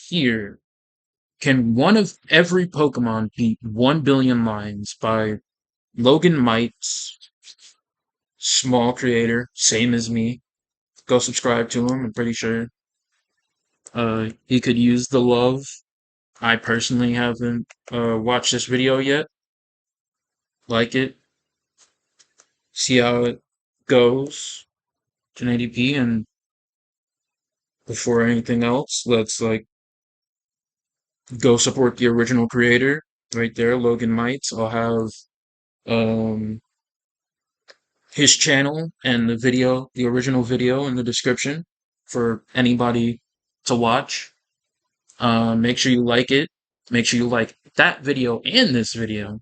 here. Can one of every Pokemon beat 1 billion lines by Logan Mites, small creator, same as me. Go subscribe to him. I'm pretty sure he could use the love. I personally haven't watched this video yet. Like it, see how it goes, 1080p, and before anything else, let's go support the original creator right there, Logan Mites. I'll have um his channel and the original video in the description for anybody to watch. Make sure you like it. Make sure you like that video and this video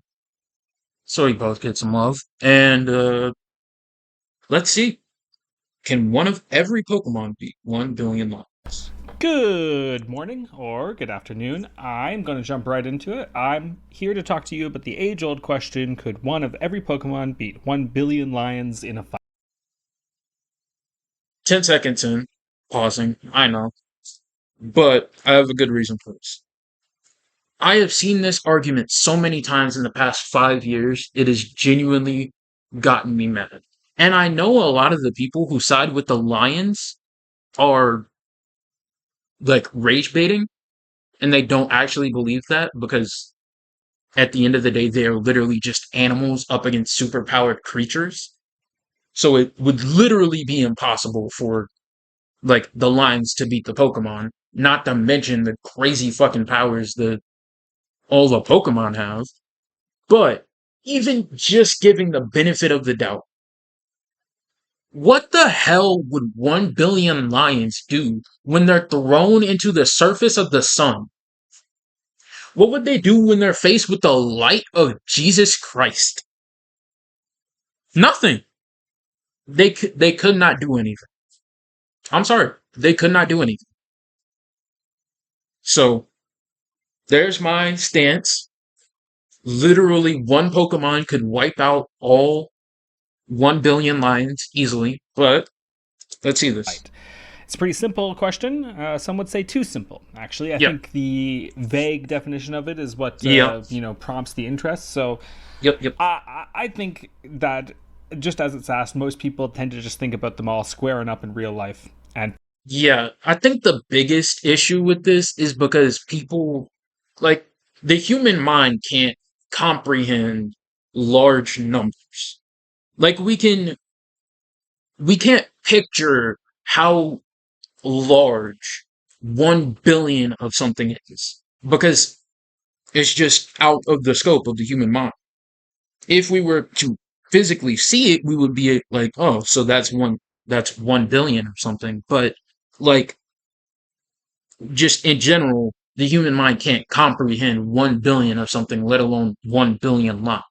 so we both get some love. And let's see. Can one of every Pokemon beat 1 billion lives? Good morning or good afternoon. I'm going to jump right into it. I'm here to talk to you about the age-old question, could one of every Pokemon beat 1 billion lions in a fight? 10 seconds in, pausing. I know. But I have a good reason for this. I have seen this argument so many times in the past 5 years, it has genuinely gotten me mad. And I know a lot of the people who side with the Lions are like rage baiting, and they don't actually believe that because at the end of the day, they are literally just animals up against superpowered creatures. So it would literally be impossible for like the Lions to beat the Pokemon, not to mention the crazy fucking powers that all the Pokemon have. But even just giving the benefit of the doubt, what the hell would 1 billion lions do when they're thrown into the surface of the sun? What would they do when they're faced with the light of Jesus Christ? Nothing. They could not do anything. I'm sorry. They could not do anything. So there's my stance. Literally one Pokemon could wipe out all 1 billion lions easily, but let's see this. It's a pretty simple question. Some would say too simple. Actually, I Yep. think the vague definition of it is what Yep. prompts the interest. So Yep. Yep. I think that just as it's asked, most people tend to just think about them all squaring up in real life. And Yeah, I think the biggest issue with this is because people, like, the human mind can't comprehend large numbers. Like, we can't picture how large 1 billion of something is because it's just out of the scope of the human mind. If we were to physically see it, we would be like, oh, so that's 1 billion or something. But like, just in general, the human mind can't comprehend 1 billion of something, let alone 1 billion lines.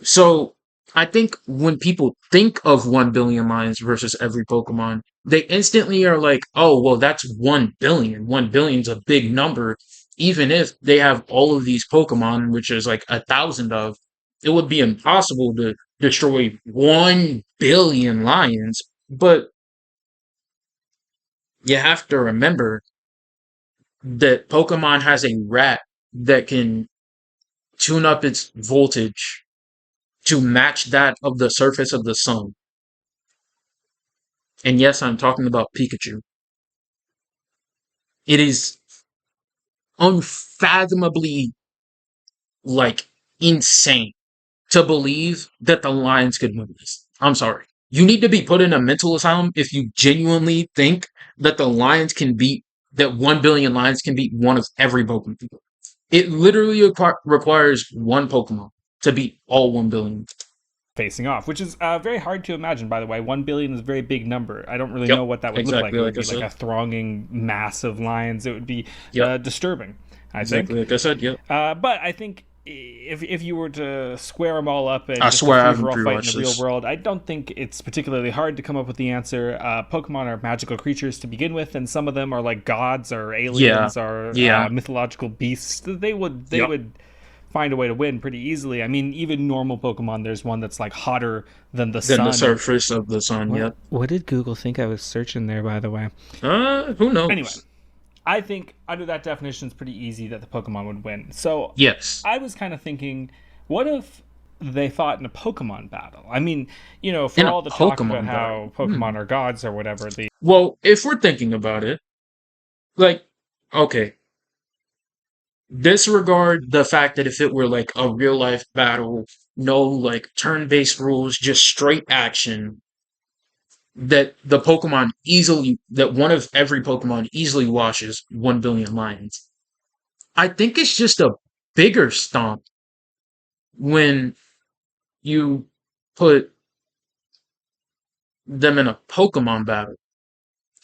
So I think when people think of 1 billion lines versus every Pokemon, they instantly are like, oh, well, that's 1 billion. 1 billion's a big number. Even if they have all of these Pokemon, which is like 1,000 of, it would be impossible to destroy 1 billion lions. But you have to remember that Pokemon has a rat that can tune up its voltage to match that of the surface of the sun. And yes, I'm talking about Pikachu. It is unfathomably, like, insane to believe that the Lions could win this. I'm sorry. You need to be put in a mental asylum if you genuinely think that the Lions can beat, that 1 billion Lions can beat one of every Pokemon. It literally requires one Pokemon to beat all 1 billion. facing off, which is very hard to imagine, by the way. 1 billion is a very big number. I don't really Yep, know what that would look like. exactly It would like I be like said. a thronging mass of lions. It would be Yep, disturbing, I think. exactly like I said. Yep. But I think if you were to square them all up and I just a swear I free haven't for all fight in the pre-watched real this. world, I don't think it's particularly hard to come up with the answer. Pokemon are magical creatures to begin with, and some of them are like gods or Yeah, aliens or yeah, mythological beasts. They yep. would find a way to win pretty easily. I mean, even normal Pokemon, there's one that's like hotter than the Then the sun. surface of the sun. What Yep. what did Google think I was searching there, by the way? Who Anyway, knows? I think under that definition, it's pretty easy that the Pokemon would win. So Yes. I was kind of thinking, what if they fought in a Pokemon battle? I mean, for In a all the talk about Pokemon battle. how Pokemon are gods or whatever, the Well, if we're thinking about it, like, okay, disregard the fact that if it were like a real life battle, no like turn based rules, just straight action, that one of every Pokemon easily washes 1 billion lions. I think it's just a bigger stomp when you put them in a Pokemon battle.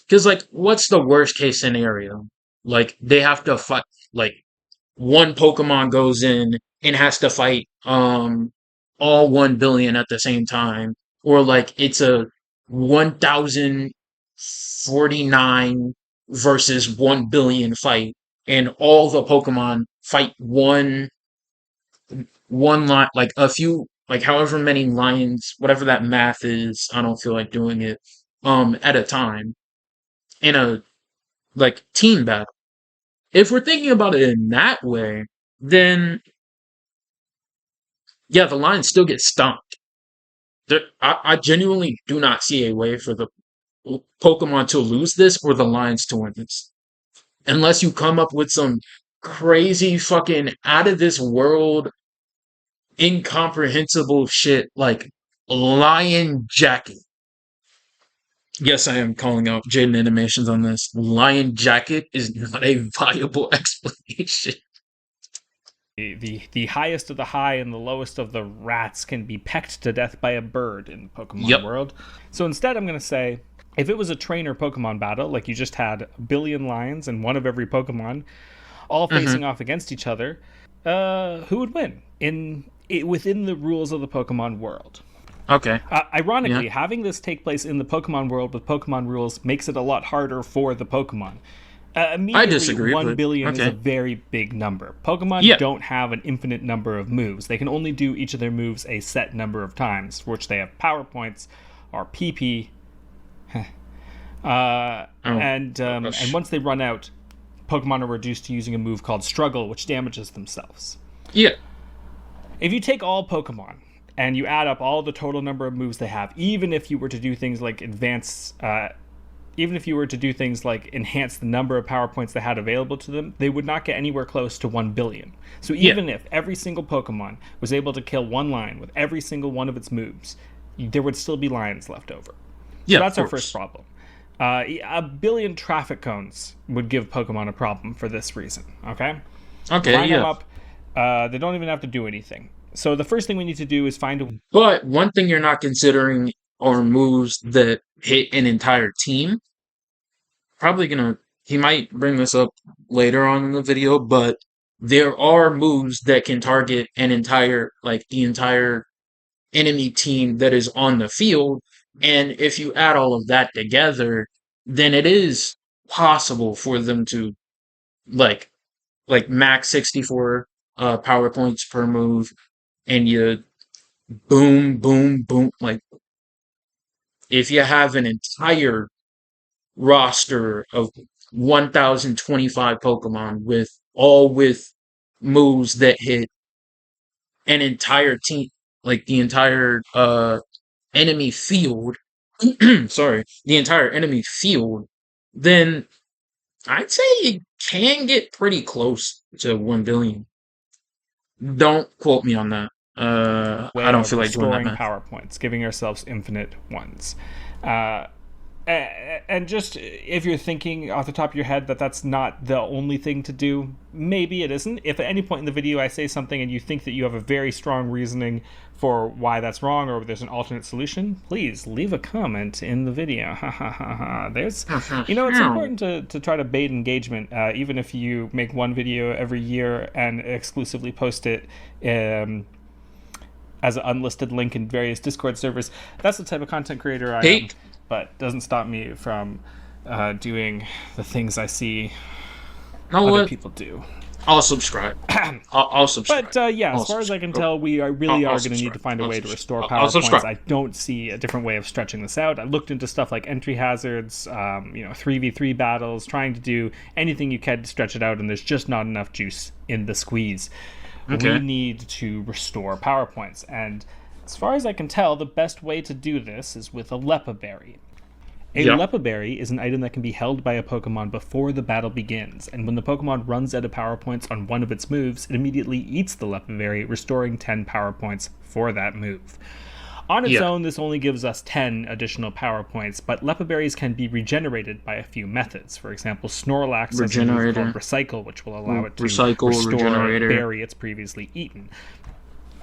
Because, like, what's the worst case scenario? Like, they have to fight, like, one Pokemon goes in and has to fight all 1 billion at the same time, or like it's a 1049 versus 1 billion fight, and all the Pokemon fight one line, like a few, like however many lions, whatever that math is. I don't feel like doing it. At a time in a like team battle. If we're thinking about it in that way, then yeah, the Lions still get stomped. I genuinely do not see a way for the Pokemon to lose this or the Lions to win this. Unless you come up with some crazy fucking out of this world, incomprehensible shit like Lion Jacket. Yes, I am calling out Jaden Animations on this. Lion Jacket is not a viable explanation. the highest of the high and the lowest of the rats can be pecked to death by a bird in Pokemon Yep. world. So instead, I'm going to say, if it was a trainer Pokemon battle, like you just had a billion lions and one of every Pokemon, all Hmm. facing off against each other, who would win within the rules of the Pokemon world? Okay. Yeah. Ironically, having this take place in the Pokemon world with Pokemon rules makes it a lot harder for the Pokemon. I Immediately, disagree, 1 but billion is a okay. very big number. Pokemon Yeah. don't have an infinite number of moves. They can only do each of their moves a set number of times, for which they have power points or PP. Oh And gosh. once they run out, Pokemon are reduced to using a move called Struggle, which damages themselves. Yeah. If you take all Pokemon and you add up all the total number of moves they have, even if you were to do things like even if you were to do things like enhance the number of power points they had available to them, they would not get anywhere close to 1 billion. So Yeah. even if every single Pokemon was able to kill one lion with every single one of its moves, there would still be lions left over. So Yeah. Of that's our first course. problem. A billion traffic cones would give Pokemon a problem for this reason. Okay, Okay. line them Yeah. up. They don't even have to do anything. So the first thing we need to do is find a But one thing you're not considering are moves that hit an entire team. Probably gonna. He might bring this up later on in the video, but there are moves that can target the entire enemy team that is on the field. And if you add all of that together, then it is possible for them to like max 64 power points per move, and you boom boom boom, like if you have an entire roster of 1025 Pokemon with moves that hit an entire team, like the entire enemy field, sorry, the entire enemy field, then I'd say it can get pretty close to 1 billion. Don't quote me on that. I way don't of feel like doing that restoring math. power points, giving ourselves infinite ones. Uh, and just if you're thinking off the top of your head that that's not the only thing to do, maybe it isn't. If at any point in the video I say something and you think that you have a very strong reasoning for why that's wrong or there's an alternate solution, please leave a comment in the video. There's, it's important to try to bait engagement, even if you make one video every year and exclusively post it as an unlisted link in various Discord servers. That's the type of content creator I am, Hate. but doesn't stop me from doing the things I see Know other what? people do. I'll subscribe. I'll subscribe. But yeah, as I'll far as I subscribe. can Oh, tell, we I'll, really I'll are going to need to subscribe. find a I'll way to subscribe. restore I'll power points. subscribe. I don't see a different way of stretching this out. I looked into stuff like entry hazards, 3v3 battles, trying to do anything you can to stretch it out, and there's just not enough juice in the squeeze. We Okay. need to restore power points, and as far as I can tell, the best way to do this is with a Lepa Berry. A Yeah. Lepa Berry is an item that can be held by a Pokemon before the battle begins, and when the Pokemon runs out of power points on one of its moves, it immediately eats the Lepa Berry, restoring 10 power points for that move. On its Yeah. own, this only gives us 10 additional power points, but Lepa Berries can be regenerated by a few methods. For example, Snorlax has a move called Regenerator. Recycle, which will allow it to Recycle. restore a Regenerator. berry it's previously eaten.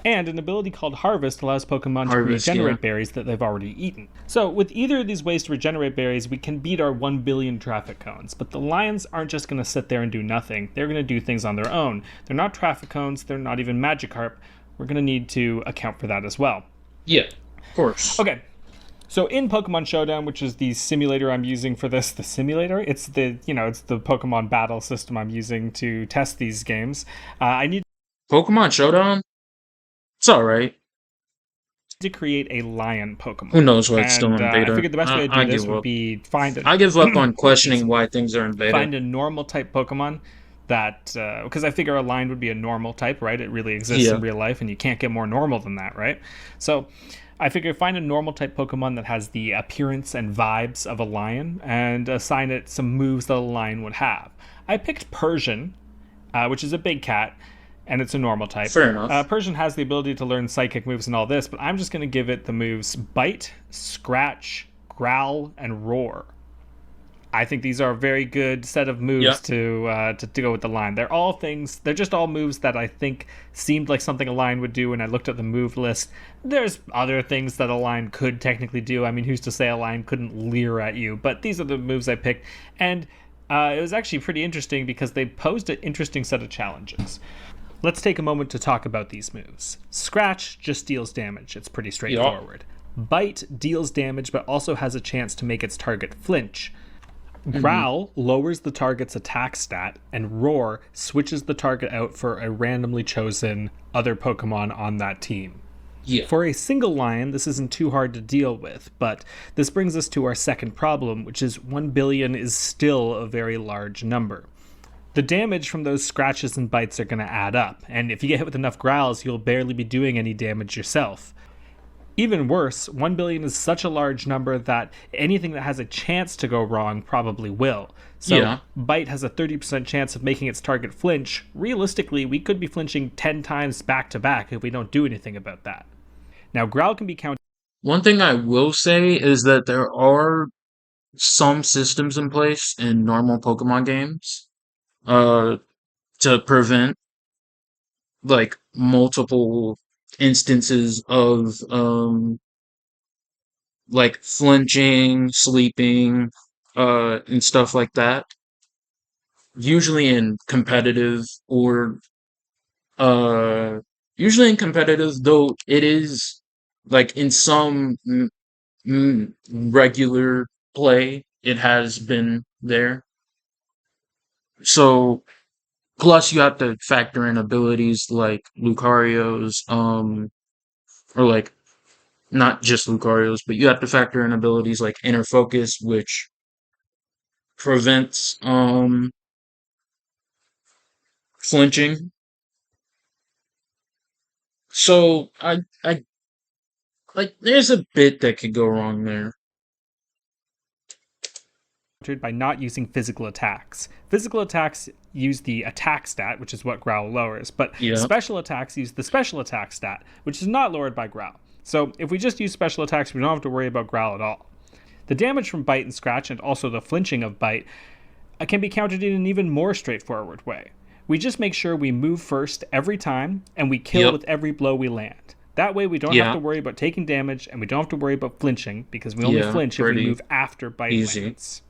And an ability called Harvest allows Pokemon to Harvest. Yeah. regenerate berries that they've already eaten. So, with either of these ways to regenerate berries, we can beat our 1 billion traffic cones. But the lions aren't just going to sit there and do nothing. They're going to do things on their own. They're not traffic cones, they're not even Magikarp. We're going to need to account for that as well. Yeah. Of course. Okay, so in Pokemon Showdown, which is the simulator I'm using for this, the simulator, it's the Pokemon battle system I'm using to test these games. I need Pokemon Showdown. It's all right. to create a lion Who Pokemon. knows why it's still And in I beta? figured the best way to do I this give would up. be I give up on excuse questioning me, why things are in beta. find a normal type Pokemon that, because I figure a lion would be a normal type, right? It really exists Yeah. in real life, and you can't get more normal than that, right? So I figure find a normal type Pokemon that has the appearance and vibes of a lion and assign it some moves that a lion would have. I picked Persian, which is a big cat, and it's a normal type. Fair enough. Persian has the ability to learn psychic moves and all this, but I'm just going to give it the moves Bite, Scratch, Growl, and Roar. I think these are a very good set of Yeah. moves to go with the line. They're all things. They're just all moves that I think seemed like something a line would do when I looked at the move list. There's other things that a line could technically do. I mean, who's to say a line couldn't leer at you? But these are the moves I picked, and it was actually pretty interesting because they posed an interesting set of challenges. Let's take a moment to talk about these moves. Scratch just deals damage. It's pretty straightforward. Bite deals damage but also has a chance to make its target flinch. Growl lowers the target's attack stat, and Roar switches the target out for a randomly chosen other Pokemon on that team. Yeah. For a single lion, this isn't too hard to deal with, but this brings us to our second problem, which is 1 billion is still a very large number. The damage from those scratches and bites are going to add up, and if you get hit with enough growls, you'll barely be doing any damage yourself. Even worse, 1 billion is such a large number that anything that has a chance to go wrong probably will. So, Yeah. Bite has a 30% chance of making its target flinch. Realistically, we could be flinching 10 times back to back if we don't do anything about that. Now, Growl can be countered One thing I will say is that there are some systems in place in normal Pokemon games, uh, to prevent like multiple instances of like flinching, sleeping, and stuff like that. Usually in competitive or uh usually in competitive, though it is like in some regular play it has been there. So plus you have to factor in abilities like Lucario's, or like not just Lucario's, but you have to factor in abilities like Inner Focus, which prevents flinching. So I like there's a bit that could go wrong there. by not using physical attacks. Physical attacks use the attack stat, which is what Growl lowers, but Yeah. special attacks use the special attack stat, which is not lowered by Growl. So if we just use special attacks, we don't have to worry about Growl at all. The damage from Bite and Scratch, and also the flinching of Bite, can be countered in an even more straightforward way. We just make sure we move first every time, and we kill Yep. with every blow we land. That way we don't have Yeah. to worry about taking damage, and we don't have to worry about flinching, because we only Yeah, flinch if we pretty move after Bite easy. lands.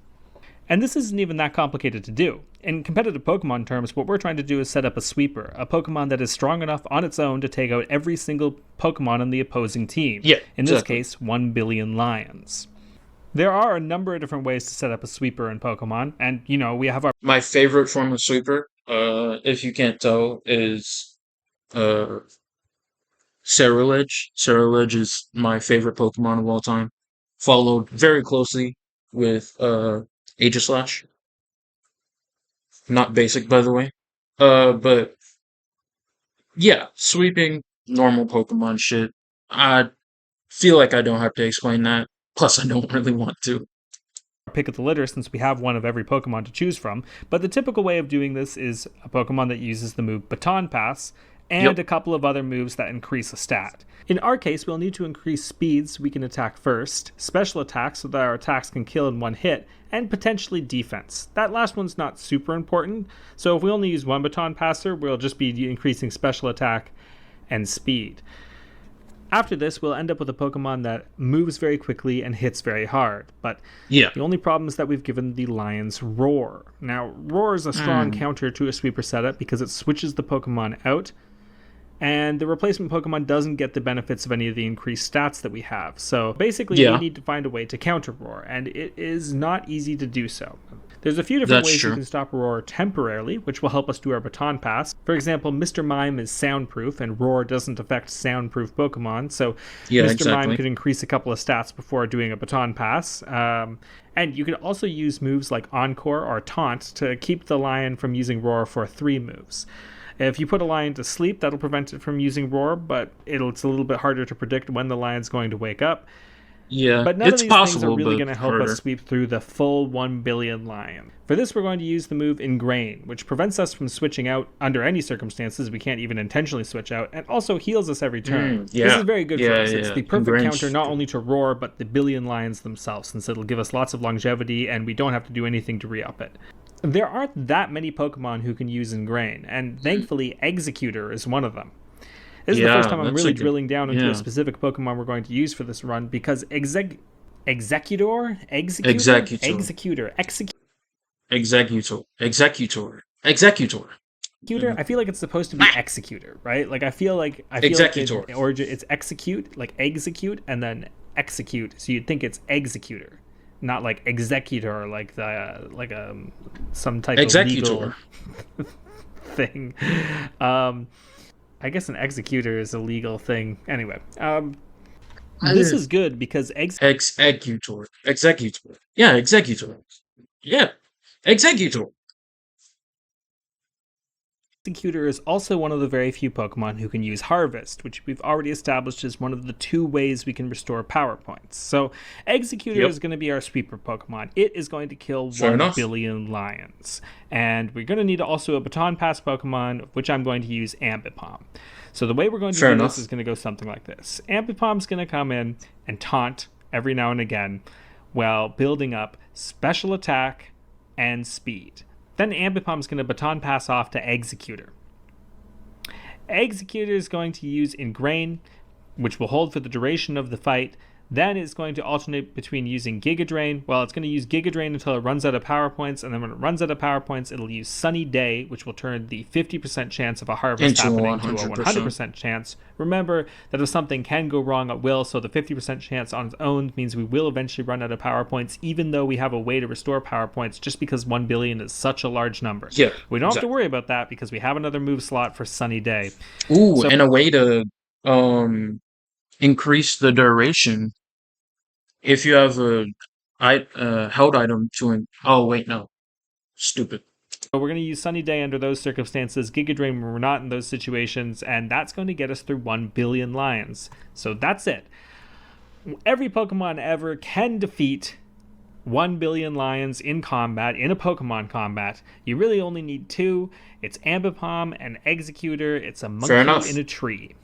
And this isn't even that complicated to do. In competitive Pokemon terms, what we're trying to do is set up a sweeper, a Pokemon that is strong enough on its own to take out every single Pokemon on the opposing team. Yeah, In this exactly. case, 1 billion lions. There are a number of different ways to set up a sweeper in Pokemon, and we have our My favorite form of sweeper if you can't tell, is uh Cerulege. Cerulege is my favorite Pokemon of all time, followed very closely with Aegislash. Not basic, by the way. But yeah, sweeping normal Pokemon shit. I feel like I don't have to explain that. Plus, I don't really want to. Pick of the litter since we have one of every Pokemon to choose from, but the typical way of doing this is a Pokemon that uses the move Baton Pass and Yep. a couple of other moves that increase a stat. In our case, we'll need to increase speed so we can attack first, special attacks so that our attacks can kill in one hit, and potentially defense. That last one's not super important, so if we only use one Baton Passer, we'll just be increasing special attack and speed. After this, we'll end up with a Pokemon that moves very quickly and hits very hard, but Yeah. the only problem is that we've given the Lion's Roar. Now, Roar is a strong Mm. counter to a sweeper setup because it switches the Pokemon out, and the replacement Pokemon doesn't get the benefits of any of the increased stats that we have. So basically, we Yeah, need to find a way to counter Roar, and it is not easy to do so. There's a few different that's ways you true. can stop Roar temporarily, which will help us do our Baton Pass. For example, Mr. Mime is soundproof, and Roar doesn't affect soundproof Pokemon, so Yeah, Mr. Mime exactly. could increase a couple of stats before doing a Baton Pass. And you could also use moves like Encore or Taunt to keep the Lion from using Roar for 3 moves. If you put a lion to sleep, that'll prevent it from using Roar, but it's a little bit harder to predict when the lion's going to wake up. Yeah, But none of it's these things are possible, really but going to help us harder. sweep through the full 1 billion lion. For this, we're going to use the move Ingrain, which prevents us from switching out under any circumstances. We can't even intentionally switch out, and also heals us every turn. This Yeah, is very good for yeah, us. It's yeah. the perfect Ingrained. counter not only to Roar, but the billion lions themselves, since it'll give us lots of longevity and we don't have to do anything to re-up it. There aren't that many Pokemon who can use Ingrain, and thankfully Executor is one of them. This is the first Yeah, time I'm that's a really good. drilling down into a Yeah, specific Pokemon we're going to use for this run because Executor? Executor? executor, Executor. executor. Executor? Mhm. I feel like it's supposed to be Ah, Executor, right? Like I feel like the executor. origin it's execute, like execute, and then execute. So you'd think it's Executor, not like executor, like some type of legal Executor. thing. Um, I guess an executor is a legal thing. Anyway, this Uh, is good because Executor. Executor. Yeah, executor. Yeah, executor. Executor is also one of the very few Pokemon who can use Harvest, which we've already established is one of the 2 ways we can restore power points. So, Executor Yep. is going to be our sweeper Pokemon. It is going to kill Fair 1 enough. billion lions. And we're going to need also a Baton Pass Pokemon, which I'm going to use Ambipom. So, the way we're going to Fair do this is enough. going to go something like this Ambipom's going to come in and taunt every now and again while building up special attack and speed. Then Ambipom's going to Baton Pass off to Executor. Executor is going to use Ingrain, which will hold for the duration of the fight. Then it's going to alternate between using Giga Drain. Well, it's going to use Giga Drain until it runs out of power points, and then when it runs out of power points, it'll use Sunny Day, which will turn the 50% chance of a harvest Into a happening to a 100%. 100% chance. Remember that if something can go wrong, it will, so the 50% chance on its own means we will eventually run out of power points, even though we have a way to restore power points, just because 1 billion is such a large number. Yeah, We don't have to exactly. worry about that because we have another move slot for Sunny Day. Ooh, So and a way to um increase the duration if you have a held item to oh wait, no. Stupid. we're going to use Sunny Day under those circumstances, Giga Drain when we're not in those situations, and that's going to get us through 1 billion lions. So that's it. Every Pokemon ever can defeat 1 billion lions in combat, in a Pokemon combat. You really only need 2. It's Ambipom and Executor. It's a Fair monkey in enough. a tree.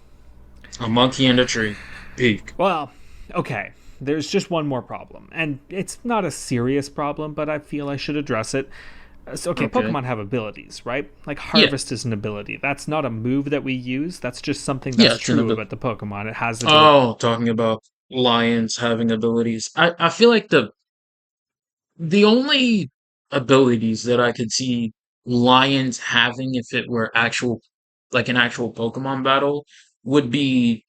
A monkey in a tree. Peak. Well, okay. There's just one more problem. And it's not a serious problem, but I feel I should address it. So, okay, Okay. Pokemon have abilities, right? Like Yeah. Harvest is an ability. That's not a move that we use. That's just something Yeah, that's it's an true ability. about the Pokemon. It has ability. Oh, talking about lions having abilities. I feel like the only abilities that I could see lions having if it were actual like an actual Pokemon battle would be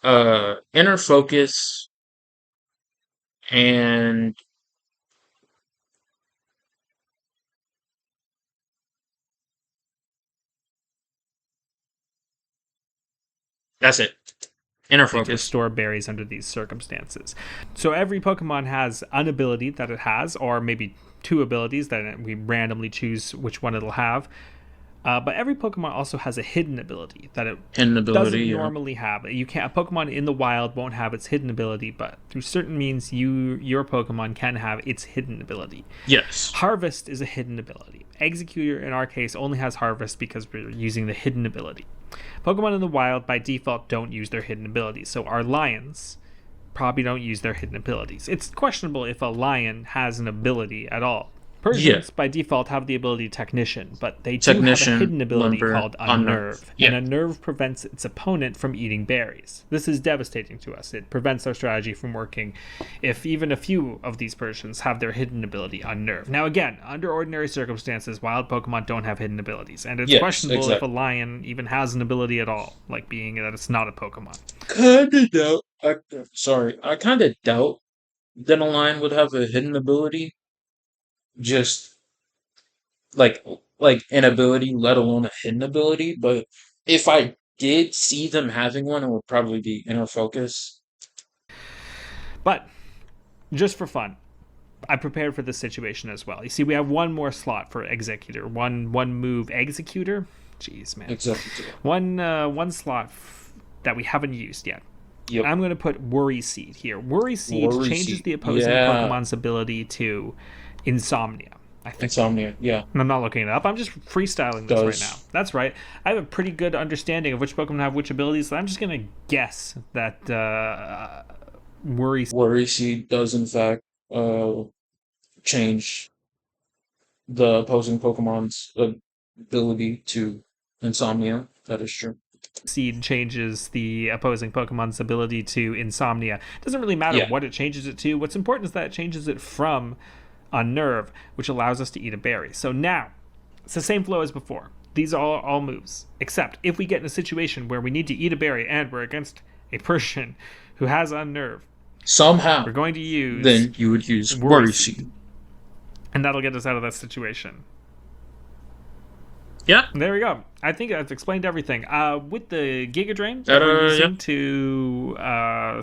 inner focus and That's it. Inner To focus. store berries under these circumstances. So every Pokemon has an ability that it has, or maybe two abilities that we randomly choose which one it'll have. But every Pokemon also has a hidden ability that it Hidden ability, doesn't yeah. normally have. You can't. A Pokemon in the wild won't have its hidden ability, but through certain means, your Pokemon can have its hidden ability. Yes. Harvest is a hidden ability. Executor, in our case, only has Harvest because we're using the hidden ability. Pokemon in the wild, by default, don't use their hidden abilities. So our lions probably don't use their hidden abilities. It's questionable if a lion has an ability at all. Yeah. Persians, by default, have the ability Technician, but they do have a Technician, hidden ability limber, called unnerve. Unnerve, Yeah. and Unnerve prevents its opponent from eating berries. This is devastating to us. It prevents our strategy from working if even a few of these Persians have their hidden ability Unnerve. Now, again, under ordinary circumstances, wild Pokemon don't have hidden abilities, and it's Yes, questionable if a exactly. lion even has an ability at all, like being that it's not a Pokemon. Kinda doubt. Sorry, I kind of doubt that a lion would have a hidden ability. Just like an ability, let alone a hidden ability. But if I did see them having one, it would probably be inner focus. But just for fun, I prepared for this situation as well. You see, we have one more slot for Executor, one move Executor. Jeez, man, Executor. one slot that we haven't used yet. Yep. I'm going to put Worry Seed here. Worry Seed Worry changes seat. the opposing Yeah. Pokemon's ability to Insomnia, I think. Insomnia. Yeah. I'm not looking it up. I'm just freestyling this right now. Does. That's right. I have a pretty good understanding of which Pokemon have which abilities, so I'm just going to guess that Worry Worry seat does in fact uh change the opposing Pokemon's ability to insomnia. That is true. Seed changes the opposing Pokemon's ability to Insomnia. It doesn't really matter Yeah. what it changes it to. What's important is that it changes it from Unnerve, which allows us to eat a berry. So now, it's the same flow as before. These are all moves, except if we get in a situation where we need to eat a berry and we're against a Persian who has Unnerve, Somehow, we're going to use then you would use Worry Worry Seed, seat. and that'll get us out of that situation. Yeah. There we go. I think I've explained everything. With the Giga Drain That that we're yeah. using to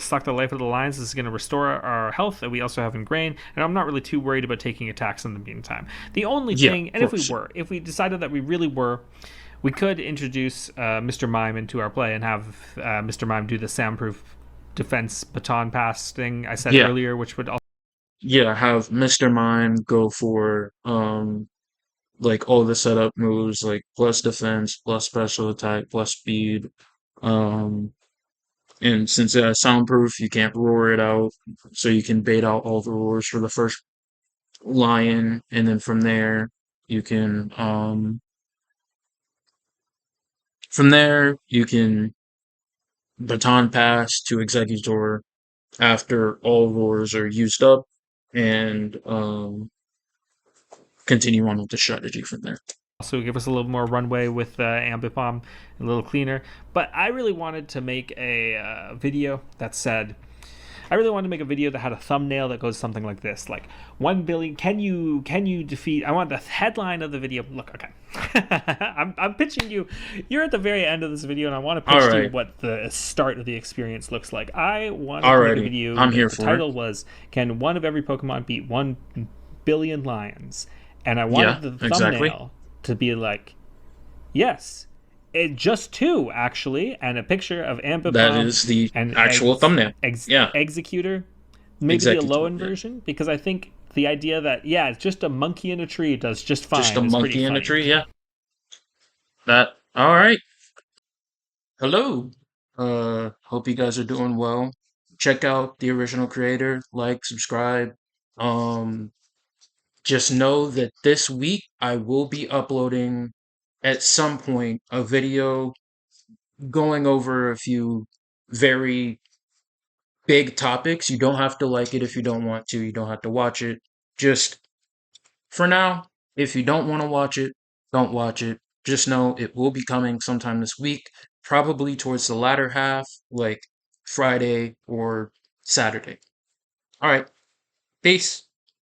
suck the life of the lions, this is going to restore our health that we also have in grain. And I'm not really too worried about taking attacks in the meantime. The only Yeah. thing, Of and course. if we decided that we really were, we could introduce Mr. Mime into our play and have Mr. Mime do the soundproof defense baton pass thing I said Yeah. earlier, which would also Yeah. Have Mr. Mime go for like all the setup moves like plus defense, plus special attack, plus speed. Um and since it has soundproof, you can't roar it out. So you can bait out all the roars for the first lion, and then you can from there you can baton pass to executor after all roars are used up, and continue on with the strategy from there. give us a little more runway with Ambipom, a little cleaner. But I really wanted to make a video that said, I really wanted to make a video that had a thumbnail that goes something like this, like 1 billion. Can you defeat? I want the headline of the video. Look, okay, I'm pitching you. You're at the very end of this video, and I want to All pitch to you right, what the start of the experience looks like. I wanted to make a alrighty, video I'm that here the for it. title was "Can one of every Pokemon beat 1 billion lions?" And I Yeah, wanted the exactly. thumbnail to be like, yes, just two actually, and a picture of That Ambipom is the and actual thumbnail. Yeah, Executor, maybe the executor. Alolan Yeah, version, because I think the idea that yeah, it's just a monkey in a tree does just just a fine is pretty monkey in a funny. tree. Yeah, that. All right. Hello. Hope you guys are doing well. Check out the original creator. Like, subscribe. Um, just know that this week I will be uploading at some point a video going over a few very big topics. You don't have to like it if you don't want to. You don't have to watch it. Just for now, if you don't want to watch it, don't watch it. Just know it will be coming sometime this week, probably towards the latter half, like Friday or Saturday. All right. Peace.